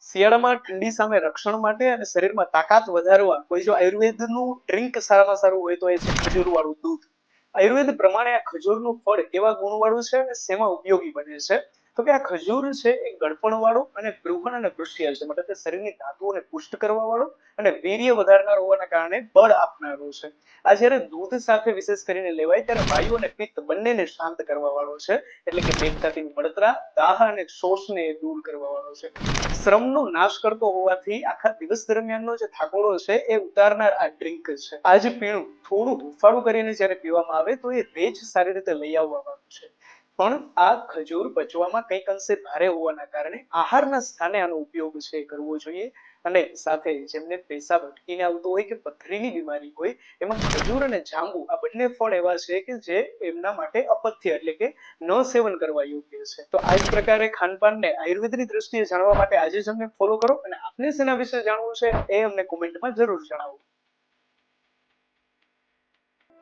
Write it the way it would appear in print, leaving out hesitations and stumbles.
શિયાળામાં ઠંડી સામે રક્ષણ માટે અને શરીરમાં તાકાત વધારવા કોઈ જો આયુર્વેદનું ડ્રિંક સારામાં સારું હોય તો એ છે ખજૂરવાળું દૂધ. આયુર્વેદ પ્રમાણે આ ખજૂરનું ફળ કેવા ગુણવાળું છે અને શેમાં ઉપયોગી બને છે તો કે આ ખજૂર છે એ ગળપણવાળું અને બૃહણ અને પૃષ્ઠિય છે, મતલબ કે શરીરની ધાતુઓને પુષ્ટ કરવા વાળો અને વીર્ય વધારનાર હોવાના કારણે બળ આપનારો છે. આ જ્યારે દૂધ સાથે વિશેષ કરીને લેવાય ત્યારે વાયુ અને પિત્ત બંનેને શાંત કરવા વાળો છે, એટલે કે મેઘતાતીની બળતરા, દાહ અને શોષને દૂર કરવા વાળો છે. શ્રમનો નાશ કરતો હોવાથી આખા દિવસ દરમિયાનનો જે થાકોડો છે એ ઉતારનાર આ ડ્રિંક છે. આ જે પીણું થોડું હુંફાળું કરીને જ્યારે પીવામાં આવે તો એ તેજ સારી રીતે લઈ આવવાનું છે. પણ આ ખજૂર પચવામાં કંઈક અંશે ભારે હોવાના કારણે આહારના સ્થાને આનો ઉપયોગ છે કરવો જોઈએ. અને સાથે જેમને પેશાબ અટકીને આવતો હોય કે પથરીની બીમારી હોય એમાં ખજૂર અને જાંબુ આ બંને ફળ એવા છે કે જે એમના માટે અપથ્ય એટલે કે ન સેવન કરવા યોગ્ય છે. તો આ જ પ્રકારે ખાનપાનને આયુર્વેદની દ્રષ્ટિએ જાણવા માટે આજે જ અમને ફોલો કરો અને આપને શેના વિશે જાણવું છે એ અમને કોમેન્ટમાં જરૂર જણાવો.